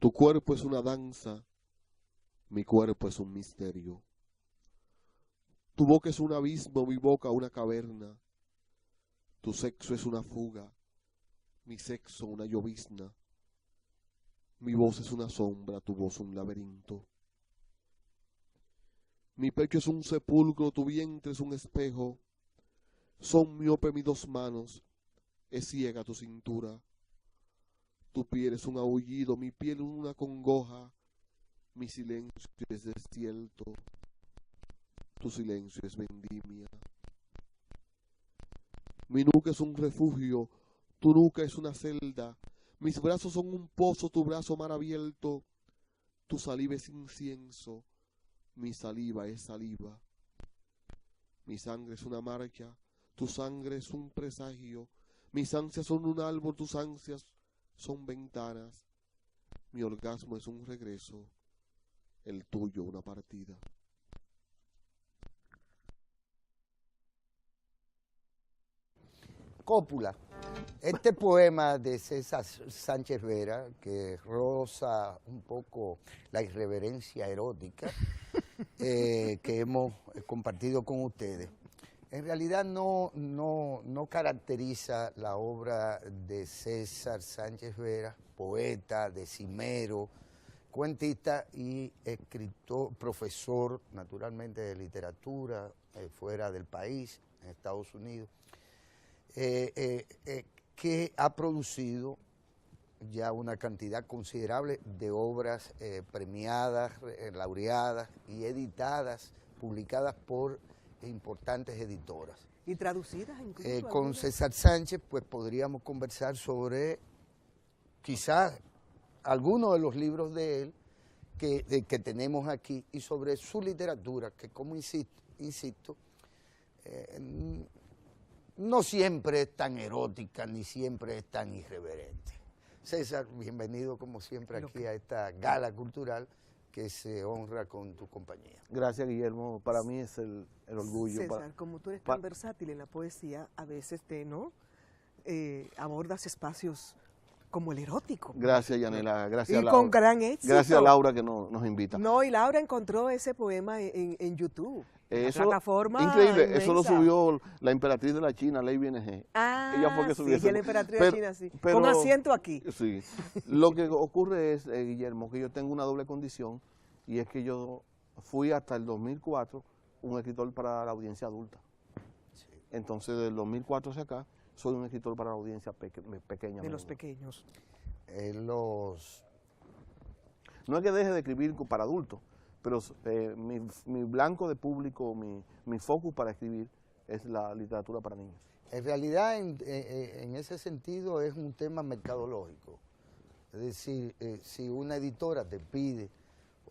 Tu cuerpo es una danza, mi cuerpo es un misterio. Tu boca es un abismo, mi boca una caverna. Tu sexo es una fuga, mi sexo una llovizna. Mi voz es una sombra, tu voz un laberinto. Mi pecho es un sepulcro, tu vientre es un espejo. Son miope mis dos manos, es ciega tu cintura. Tu piel es un aullido, mi piel una congoja. Mi silencio es desierto, tu silencio es vendimia. Mi nuca es un refugio, tu nuca es una celda. Mis brazos son un pozo, tu brazo mar abierto. Tu saliva es incienso, mi saliva es saliva. Mi sangre es una marcha, tu sangre es un presagio. Mis ansias son un árbol, tus ansias son ventanas. Mi orgasmo es un regreso, el tuyo una partida. Cópula. Este poema de César Sánchez Vera, que roza un poco la irreverencia erótica que hemos compartido con ustedes, en realidad no caracteriza la obra de César Sánchez Vera, poeta, decimero, cuentista y escritor, profesor naturalmente de literatura fuera del país, en Estados Unidos, que ha producido ya una cantidad considerable de obras premiadas, laureadas y editadas, publicadas por importantes editoras. Y traducidas incluso. Con César Sánchez pues podríamos conversar sobre quizás algunos de los libros de él que tenemos aquí y sobre su literatura, que como insisto no siempre es tan erótica ni siempre es tan irreverente. César, bienvenido como siempre aquí a esta gala cultural que se honra con tu compañía. Gracias, Guillermo. Para mí es el orgullo. César, como tú eres tan versátil en la poesía, a veces abordas espacios como el erótico. Gracias, Yanela. Gracias, y Laura. con gran éxito. Gracias a Laura que nos invita. No, y Laura encontró ese poema en YouTube. Eso, plataforma increíble, inmensa. eso lo subió la emperatriz de la China, Lei BNG. Ella fue que subió sí, la emperatriz de China, sí. Con asiento aquí. Sí. Lo que ocurre es, Guillermo, que yo tengo una doble condición, y es que yo fui hasta el 2004 un escritor para la audiencia adulta. Sí. Entonces, del 2004 hacia acá, soy un escritor para la audiencia pequeña. De los pequeños. No es que deje de escribir para adultos, pero mi blanco de público, mi focus para escribir es la literatura para niños. En realidad, en ese sentido, es un tema mercadológico. Es decir, si una editora te pide,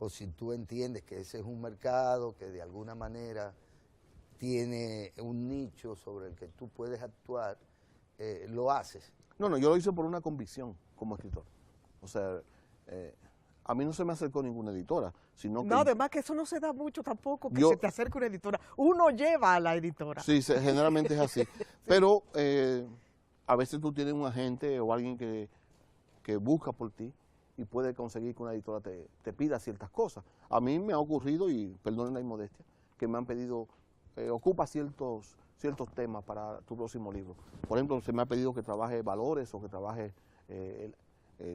o si tú entiendes que ese es un mercado que de alguna manera tiene un nicho sobre el que tú puedes actuar, lo haces. No, yo lo hice por una convicción como escritor. O sea, a mí no se me acercó ninguna editora, sino que... No, además que eso no se da mucho tampoco, que se te acerque una editora. Uno lleva a la editora. Sí, generalmente es así. Sí. Pero a veces tú tienes un agente o alguien que busca por ti y puede conseguir que una editora te pida ciertas cosas. A mí me ha ocurrido, y perdonen la inmodestia, que me han pedido, ocupa ciertos temas para tu próximo libro. Por ejemplo, se me ha pedido que trabaje valores o que trabaje el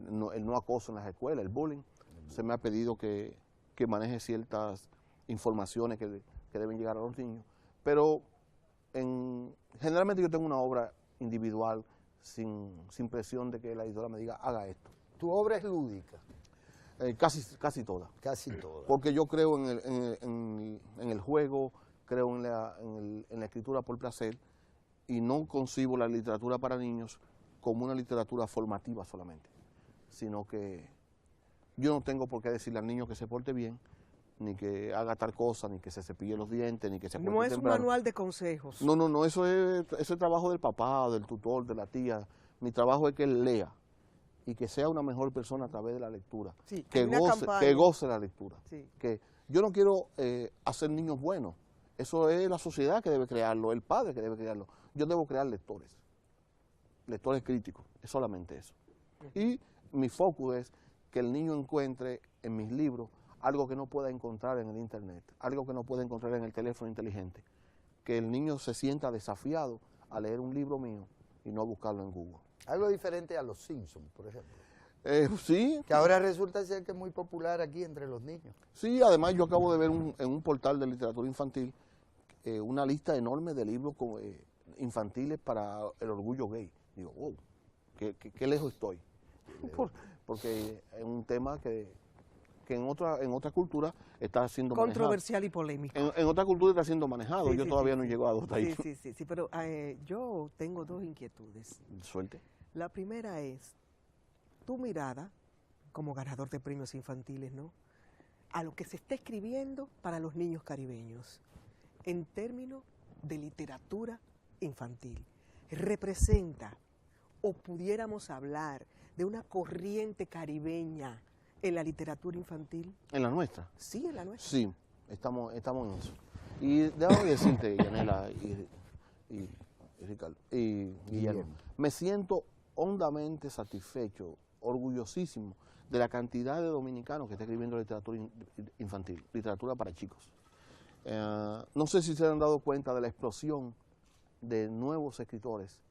no acoso en las escuelas, el bullying. Se me ha pedido que maneje ciertas informaciones que deben llegar a los niños. Pero generalmente yo tengo una obra individual sin presión de que la editora me diga, haga esto. ¿Tu obra es lúdica? Casi toda. Casi toda. Porque yo creo en el juego, creo en la escritura por placer, y no concibo la literatura para niños como una literatura formativa solamente, sino que yo no tengo por qué decirle al niño que se porte bien, ni que haga tal cosa, ni que se cepille los dientes, ni que se acueste No es temprano. un manual de consejos. No, eso es trabajo del papá, del tutor, de la tía. Mi trabajo es que él lea y que sea una mejor persona a través de la lectura, sí, que goce la lectura. Sí. Que yo no quiero hacer niños buenos, eso es la sociedad que debe crearlo, el padre que debe crearlo. Yo debo crear lectores críticos, es solamente eso. Y mi foco es que el niño encuentre en mis libros algo que no pueda encontrar en el internet, algo que no pueda encontrar en el teléfono inteligente, que el niño se sienta desafiado a leer un libro mío y no a buscarlo en Google. Algo diferente a Los Simpsons, por ejemplo. Sí. Que ahora resulta ser que es muy popular aquí entre los niños. Sí, además yo acabo de ver en un portal de literatura infantil una lista enorme de libros infantiles para el orgullo gay. Digo, wow, qué lejos estoy. Porque es un tema que en otra cultura está siendo controversial y polémico. En otra cultura está siendo manejado. Sí, Yo sí, todavía sí, no he llegado hasta ahí. Sí, pero yo tengo dos inquietudes. Suerte. La primera es tu mirada como ganador de premios infantiles, ¿no?, a lo que se está escribiendo para los niños caribeños en términos de literatura infantil. ¿Representa o pudiéramos hablar de una corriente caribeña en la literatura infantil? ¿En la nuestra? Sí, en la nuestra. Sí, estamos en eso. Y déjame decirte, Yanela y Ricardo y Guillermo, me siento hondamente satisfecho, orgullosísimo de la cantidad de dominicanos que está escribiendo literatura infantil, literatura para chicos. No sé si se han dado cuenta de la explosión de nuevos escritores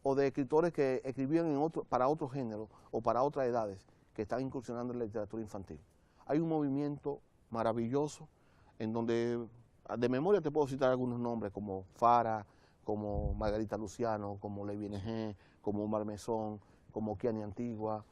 o de escritores que escribían para otro género o para otras edades que están incursionando en la literatura infantil. Hay un movimiento maravilloso en donde, de memoria te puedo citar algunos nombres como Fara, como Margarita Luciano, como Levi N.G., como Omar Mesón, como Kiani Antigua,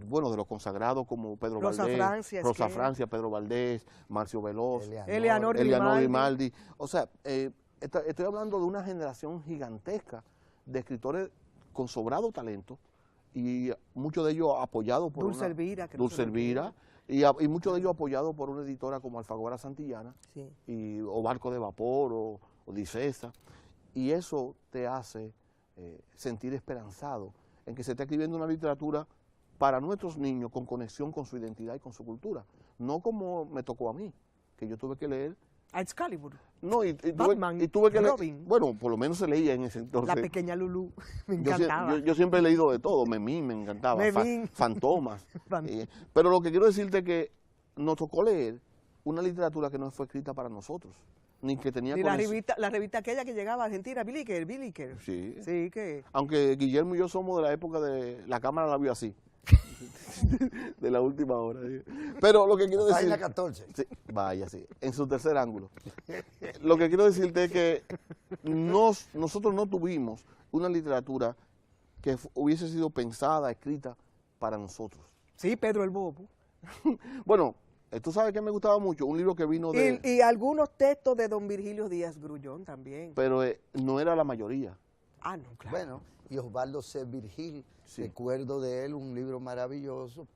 bueno, de los consagrados como Pedro Valdés, Rosa Francia, Pedro Valdés, Marcio Veloz, Eleanor Grimaldi. O sea, estoy hablando de una generación gigantesca de escritores con sobrado talento y muchos de ellos apoyados por Dulce Elvira, y muchos de ellos apoyados por una editora como Alfaguara Santillana, sí, o Barco de Vapor o Dicesa, y eso te hace sentir esperanzado en que se está escribiendo una literatura para nuestros niños con conexión con su identidad y con su cultura, no como me tocó a mí, que yo tuve que leer a Excalibur. No, Batman, y tuve que Robin. leer, bueno, por lo menos se leía en ese entonces. La pequeña Lulú, me encantaba. Yo siempre he leído de todo, Memín me encantaba, Fantomas. Pero lo que quiero decirte es que nos tocó leer una literatura que no fue escrita para nosotros, ni que tenía la revista aquella que llegaba a Argentina, Billiker. Sí. Sí, que... Aunque Guillermo y yo somos de la época de La Cámara la vio así. De la última hora. Pero lo que quiero decir... Página 14. Sí, vaya, sí, en su tercer ángulo. Lo que quiero decirte es que nosotros no tuvimos una literatura que hubiese sido pensada, escrita para nosotros. Sí, Pedro el Bobo. Bueno, tú sabes que me gustaba mucho, un libro que vino de... Y algunos textos de don Virgilio Díaz Grullón también. Pero no era la mayoría. Ah, no, claro. Bueno, y Osvaldo C. Virgil, sí, recuerdo de él un libro maravilloso,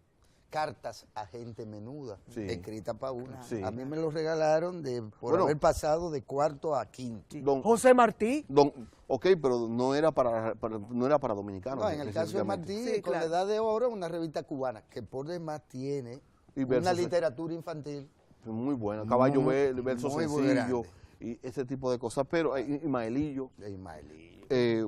Cartas a Gente Menuda, sí, escrita para una. Sí. A mí me lo regalaron por haber pasado de cuarto a quinto. Sí. José Martí. Ok, pero no era para dominicanos. No, en el caso de Martí, sí, con claro, la Edad de Oro, una revista cubana, que por demás tiene una literatura infantil. Muy buena, Caballo Verde, verso sencillo, grande, y ese tipo de cosas, pero Ismaelillo.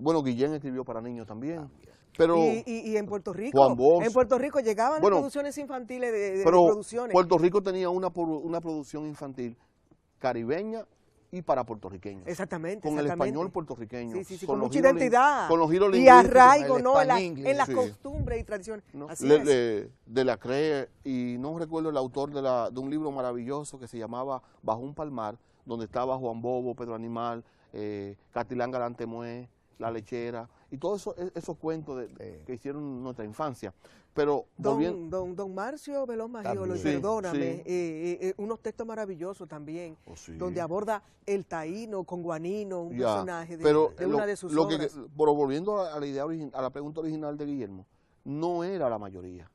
Bueno, Guillén escribió para niños también. Pero y en Puerto Rico, Juan Bosch, en Puerto Rico llegaban producciones infantiles de pero producciones. Puerto Rico tenía una producción infantil caribeña y para puertorriqueños. Exactamente. Con el español puertorriqueño. Sí, con mucha identidad. Con los giros y arraigo, en las costumbres y tradiciones. ¿no? Así es. De la CRE, y no recuerdo el autor de un libro maravilloso que se llamaba Bajo un Palmar, donde estaba Juan Bobo, Pedro Animal, Catilán Galante Mué, La Lechera, y todos esos cuentos que hicieron en nuestra infancia. Pero don Marcio Veloz Magiolo, y perdóname, unos textos maravillosos también, donde aborda el taíno con Guanino, un personaje de una de sus obras. Pero volviendo a la idea a la pregunta original de Guillermo, no era la mayoría,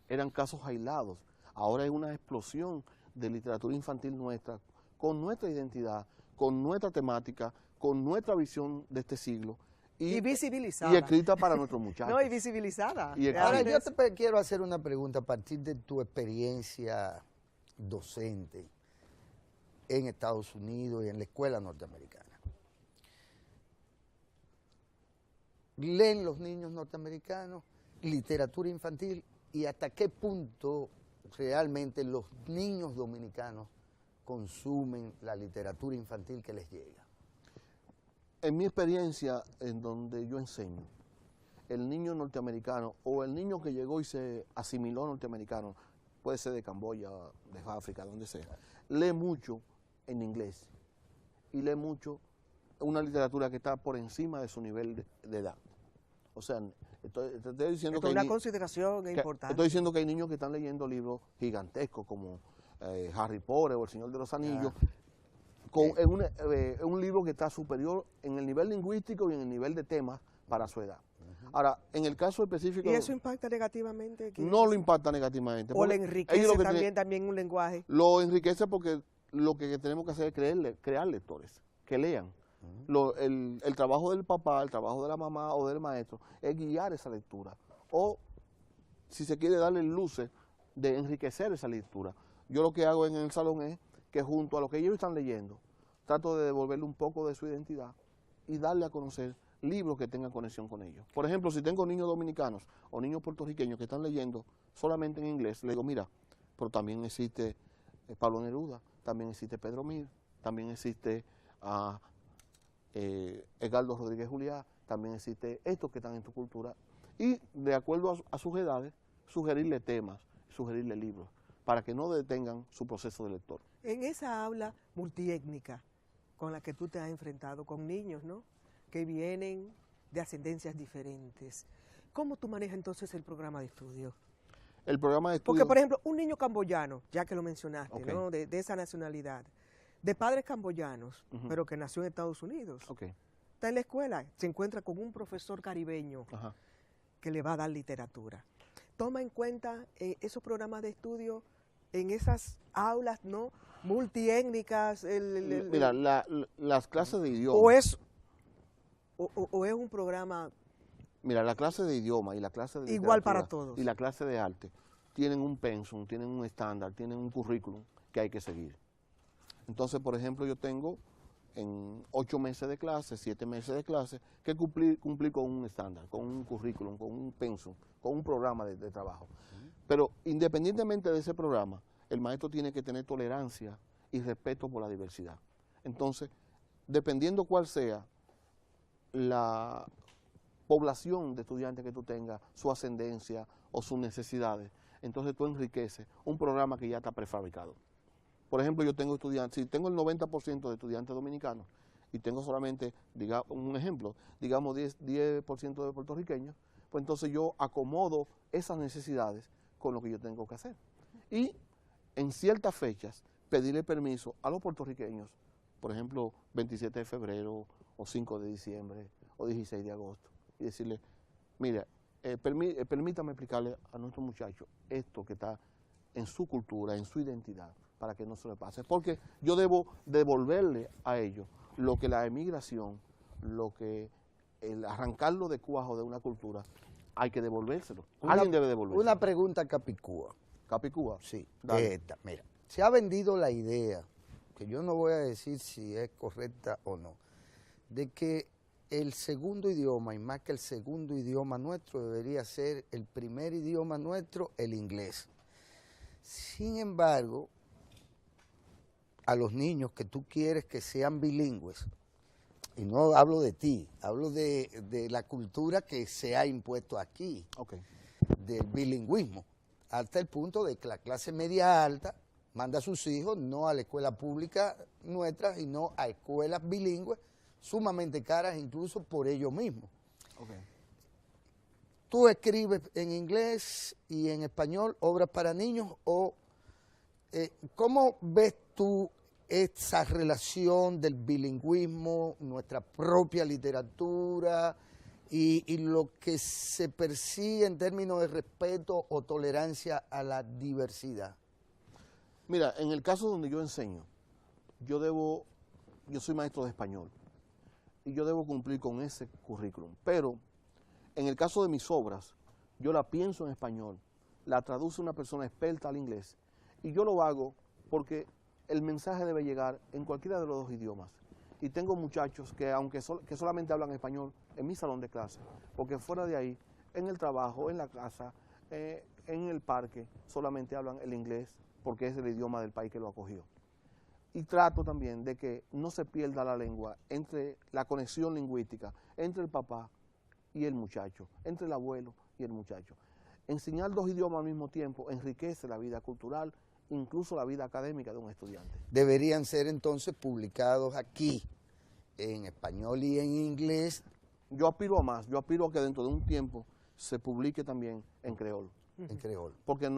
eran casos aislados. Ahora hay una explosión de literatura infantil nuestra, con nuestra identidad, con nuestra temática, con nuestra visión de este siglo. Y visibilizada. Y escrita para nuestros muchachos. No, y visibilizada. Ahora yo te quiero hacer una pregunta a partir de tu experiencia docente en Estados Unidos y en la escuela norteamericana. ¿Leen los niños norteamericanos literatura infantil y hasta qué punto realmente los niños dominicanos consumen la literatura infantil que les llega. En mi experiencia, en donde yo enseño, el niño norteamericano o el niño que llegó y se asimiló norteamericano, puede ser de Camboya, de África, donde sea, lee mucho en inglés y lee mucho una literatura que está por encima de su nivel de edad. O sea, estoy diciendo Esto que es una consideración importante. estoy diciendo que hay niños que están leyendo libros gigantescos como Harry Potter o El Señor de los Anillos, es un libro que está superior en el nivel lingüístico y en el nivel de temas para su edad. Ahora, en el caso específico... ¿Y eso impacta negativamente? No lo impacta negativamente. ¿O le enriquece lo que también un lenguaje? Lo enriquece porque lo que tenemos que hacer es crear lectores, que lean. El trabajo del papá, el trabajo de la mamá o del maestro es guiar esa lectura. O, si se quiere, darle luces de enriquecer esa lectura. Yo lo que hago en el salón es que junto a lo que ellos están leyendo, trato de devolverle un poco de su identidad y darle a conocer libros que tengan conexión con ellos. Por ejemplo, si tengo niños dominicanos o niños puertorriqueños que están leyendo solamente en inglés, le digo, mira, pero también existe Pablo Neruda, también existe Pedro Mir, también existe Edgardo Rodríguez Juliá, también existe estos que están en tu cultura, y de acuerdo a sus edades, sugerirle temas, sugerirle libros, para que no detengan su proceso de lector. En esa aula multiétnica con la que tú te has enfrentado con niños, ¿no?, que vienen de ascendencias diferentes, ¿cómo tú manejas entonces el programa de estudio? El programa de estudio... Porque, por ejemplo, un niño camboyano, ya que lo mencionaste, Okay. ¿no?, de esa nacionalidad, de padres camboyanos, pero que nació en Estados Unidos, Okay. está en la escuela, se encuentra con un profesor caribeño Ajá. que le va a dar literatura. Toma en cuenta esos programas de estudio en esas aulas, ¿no?, multiétnicas. Mira, las clases de idioma... o es un programa Mira, la clase de idioma y la clase de igual para literatura todos. y la clase de arte tienen un pensum, tienen un estándar, tienen un currículum que hay que seguir. Entonces, por ejemplo, yo tengo en 8 meses de clase, 7 meses de clase, que cumplir con un estándar, con un currículum, con un pensum, con un programa de trabajo. Pero independientemente de ese programa, el maestro tiene que tener tolerancia y respeto por la diversidad. Entonces, dependiendo cuál sea la población de estudiantes que tú tengas, su ascendencia o sus necesidades, entonces tú enriqueces un programa que ya está prefabricado. Por ejemplo, yo tengo estudiantes, si tengo el 90% de estudiantes dominicanos y tengo solamente, digamos, un ejemplo, digamos 10% de puertorriqueños, pues entonces yo acomodo esas necesidades con lo que yo tengo que hacer. Y en ciertas fechas pedirle permiso a los puertorriqueños, por ejemplo, 27 de febrero o 5 de diciembre o 16 de agosto, y decirle, mira, permítame explicarle a nuestros muchachos esto que está en su cultura, en su identidad, para que no se le pase. Porque yo debo devolverle a ellos lo que la emigración, lo que el arrancarlo de cuajo de una cultura, hay que devolvérselo. Alguien debe devolvérselo. Una pregunta capicúa. Capicúa. Sí, Dale. esta, mira. Se ha vendido la idea, que yo no voy a decir si es correcta o no, de que el segundo idioma, y más que el segundo idioma nuestro, debería ser el primer idioma nuestro, el inglés. Sin embargo, a los niños que tú quieres que sean bilingües, y no hablo de ti, hablo de la cultura que se ha impuesto aquí, Okay. del bilingüismo, hasta el punto de que la clase media alta manda a sus hijos no a la escuela pública nuestra, sino a escuelas bilingües, sumamente caras incluso por ellos mismos. Okay. ¿Tú escribes en inglés y en español obras para niños o cómo ves tú esa relación del bilingüismo, nuestra propia literatura y lo que se persigue en términos de respeto o tolerancia a la diversidad? Mira, en el caso donde yo enseño, yo soy maestro de español y yo debo cumplir con ese currículum, pero en el caso de mis obras, yo la pienso en español, la traduce una persona experta al inglés y yo lo hago porque el mensaje debe llegar en cualquiera de los dos idiomas. Y tengo muchachos que aunque que solamente hablan español en mi salón de clase, porque fuera de ahí, en el trabajo, en la casa, en el parque solamente hablan el inglés porque es el idioma del país que lo acogió. Y trato también de que no se pierda la lengua entre la conexión lingüística entre el papá y el muchacho, entre el abuelo y el muchacho. Enseñar dos idiomas al mismo tiempo enriquece la vida cultural, incluso la vida académica de un estudiante. Deberían ser entonces publicados aquí, en español y en inglés. Yo aspiro a más, yo aspiro a que dentro de un tiempo se publique también en creol. En creol. Porque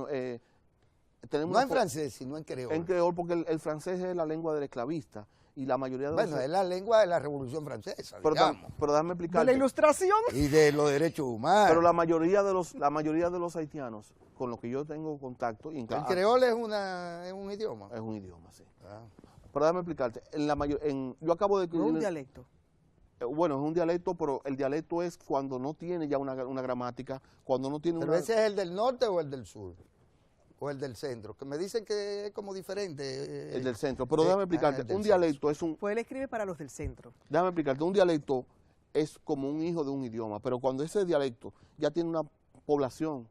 tenemos No en francés, sino en creol. en creol, porque el francés es la lengua del esclavista y la mayoría de Bueno, los... es la lengua de la Revolución Francesa, pero, digamos. pero déjame De explicarte. la ilustración. Y de los derechos humanos. Pero la mayoría de los haitianos con los que yo tengo contacto... El creol es un idioma. es un idioma, sí. Ah. Pero déjame explicarte. Yo acabo de No escribir... un dialecto. Bueno, es un dialecto, pero el dialecto es cuando no tiene ya una gramática, cuando no tiene Pero una... ese es el del norte o el del sur. O el del centro, que me dicen que es como diferente. El del centro. Pero déjame el explicarte. del Un dialecto es un... Pues él escribe para los del centro. Déjame explicarte. Un dialecto es como un hijo de un idioma, pero cuando ese dialecto ya tiene una población...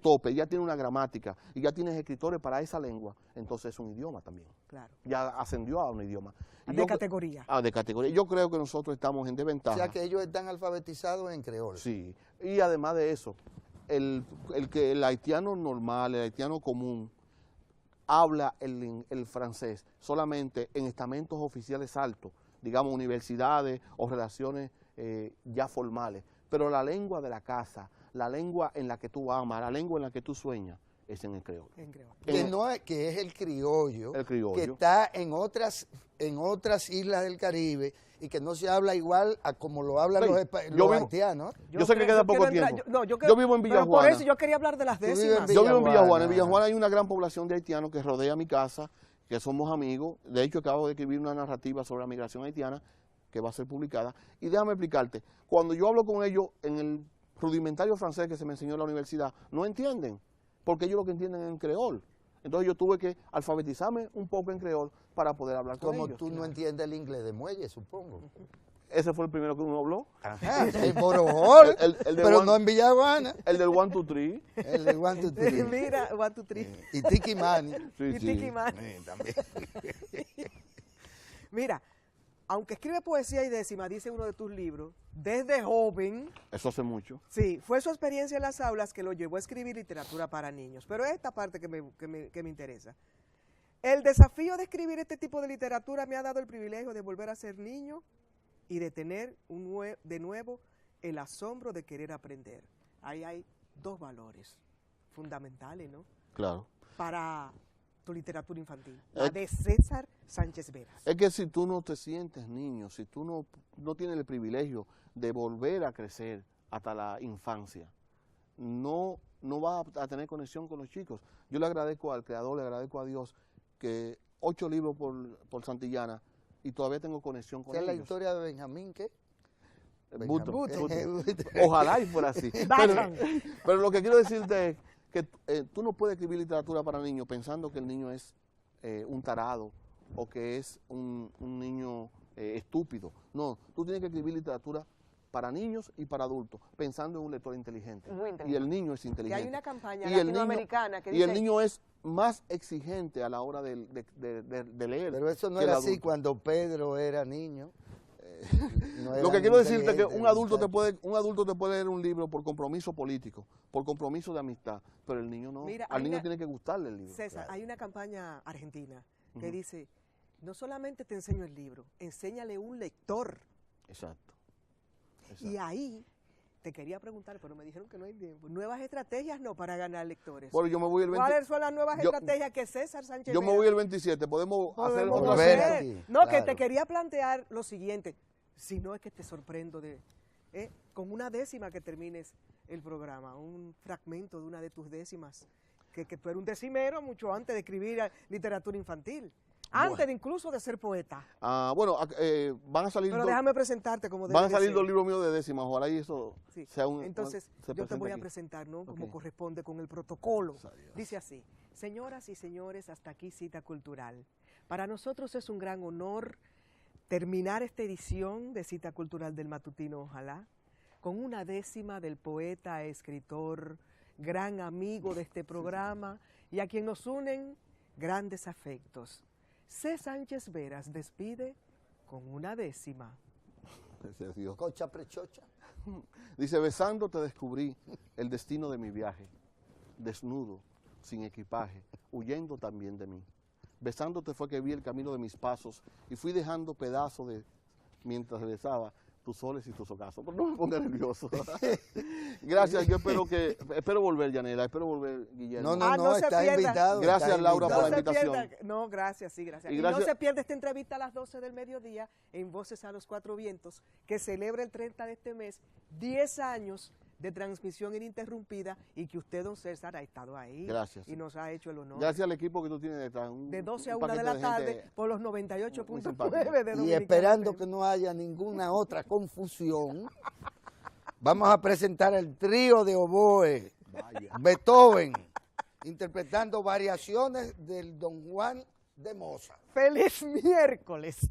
tope, ya tiene una gramática y ya tienes escritores para esa lengua, entonces es un idioma también. Claro. Ya ascendió a un idioma. Y De categoría. De categoría. Yo creo que nosotros estamos en O desventaja. sea que ellos están alfabetizados en creol. Sí. Y además de eso, el haitiano normal, el haitiano común, habla el francés solamente en estamentos oficiales altos, digamos universidades o relaciones ya formales. Pero la lengua de la casa, la lengua en la que tú amas, la lengua en la que tú sueñas, es en el creol. En creol. Que es el criollo, El criollo. que está en otras islas del Caribe y que no se habla igual a como lo hablan Sí, los haitianos. Yo sé que queda poco tiempo. Yo vivo en Villa Pero por Juana. eso yo quería hablar de las Tú vives en décimas. Villa Yo vivo en Villa Juana. En Juana. Villa Juana hay una gran población de haitianos que rodea mi casa, que somos amigos. De hecho, acabo de escribir una narrativa sobre la migración haitiana que va a ser publicada. Y déjame explicarte, cuando yo hablo con ellos en el rudimentario francés que se me enseñó en la universidad, no entienden, porque ellos lo que entienden es en creol. Entonces yo tuve que alfabetizarme un poco en creol para poder hablar con Como ellos. tú no entiendes el inglés de muelle, supongo. Ese fue el primero que uno habló. Ajá, el Borojol, El de pero Juan- no en Villaguana. El del 1, 2, 3. El de One, Two, Three. Mira, 1, 2, 3. Y Tiki Mani. Sí, Y sí. Tiki Man. También. Mira, aunque escribe poesía y décima, dice uno de tus libros, desde joven, Eso hace mucho. sí, fue su experiencia en las aulas que lo llevó a escribir literatura para niños. Pero esta parte que me interesa. El desafío de escribir este tipo de literatura me ha dado el privilegio de volver a ser niño y de tener de nuevo el asombro de querer aprender. Ahí hay dos valores fundamentales, ¿no? Claro. Para tu literatura infantil, la Eh, de César Sánchez Veras. Es que si tú no te sientes niño, si tú no tienes el privilegio de volver a crecer hasta la infancia, no vas a tener conexión con los chicos. Yo le agradezco al Creador, le agradezco a Dios que 8 libros por Santillana y todavía tengo conexión con Esa es la ellos. historia de Benjamín, ¿qué? Button, Benjamín. Button. Ojalá y fuera así. Pero lo que quiero decirte es que tú no puedes escribir literatura para niños pensando que el niño es un tarado o que es un niño estúpido. No, tú tienes que escribir literatura para niños y para adultos, pensando en un lector inteligente. Muy inteligente. Y el niño es Que inteligente. hay una campaña Y el latinoamericana que Y dice... el niño es más exigente a la hora de leer. Pero eso no que el era así adulto. cuando Pedro era niño. No Lo era que quiero decirte es que inteligente, un adulto muchacho. te puede leer un libro por compromiso político, por compromiso de amistad, pero el niño no. Mira, Al hay niño una- tiene que gustarle el libro. César, hay una campaña argentina que Ujú. dice, no solamente te enseño el libro, enséñale un lector. Exacto. Y ahí te quería preguntar, pero me dijeron que no hay tiempo. Nuevas estrategias no para ganar lectores. Bueno, yo me voy el 20 ¿Cuáles son las nuevas yo- estrategias que César Sánchez yo me Vera voy el 27, podemos hacer podemos otra volver hacer? aquí, No, que claro. te quería plantear lo siguiente. Si no es que te sorprendo con una décima que termines el programa, un fragmento de una de tus décimas, que tú eres un decimero mucho antes de escribir literatura infantil, antes de incluso de ser poeta. Bueno, van a salir Pero dos, déjame presentarte como van a debe de salir ser. dos libros míos de décimas, ojalá y eso Sí. sea un... Entonces, se yo te voy presente a aquí. presentar, ¿no? Como Ok. corresponde con el protocolo. Adiós. Dice así, señoras y señores, hasta aquí cita cultural. Para nosotros es un gran honor terminar esta edición de Cita Cultural del Matutino Ojalá con una décima del poeta, escritor gran amigo de este programa y a quien nos unen grandes afectos. C. Sánchez Veras despide con una décima. Gracias, Dios. Cocha prechocha. Dice, besándote descubrí el destino de mi viaje, desnudo, sin equipaje, huyendo también de mí. Besándote fue que vi el camino de mis pasos y fui dejando pedazos de, mientras besaba tus soles y tus ocasos. Pero no me ponga nervioso. Gracias, yo espero volver, Yanela, espero volver, Guillermo. No, se está pierda. invitado. Gracias, está Laura, por la invitado. invitación. No, gracias, sí, gracias. Y Y gracias- no se pierda esta entrevista a las 12 del mediodía en Voces a los Cuatro Vientos, que celebra el 30 de este mes 10 años de transmisión ininterrumpida y que usted, don César, ha estado ahí. Gracias. Y nos ha hecho el honor. Gracias al equipo que tú tienes detrás. De 12 a un 1 de la paquete tarde gente por los muy 98.9 simpática. de Y Dominicana esperando FM. que no haya ninguna otra confusión, vamos a presentar el trío de oboe, Beethoven, interpretando variaciones del Don Juan de Mozart. ¡Feliz miércoles!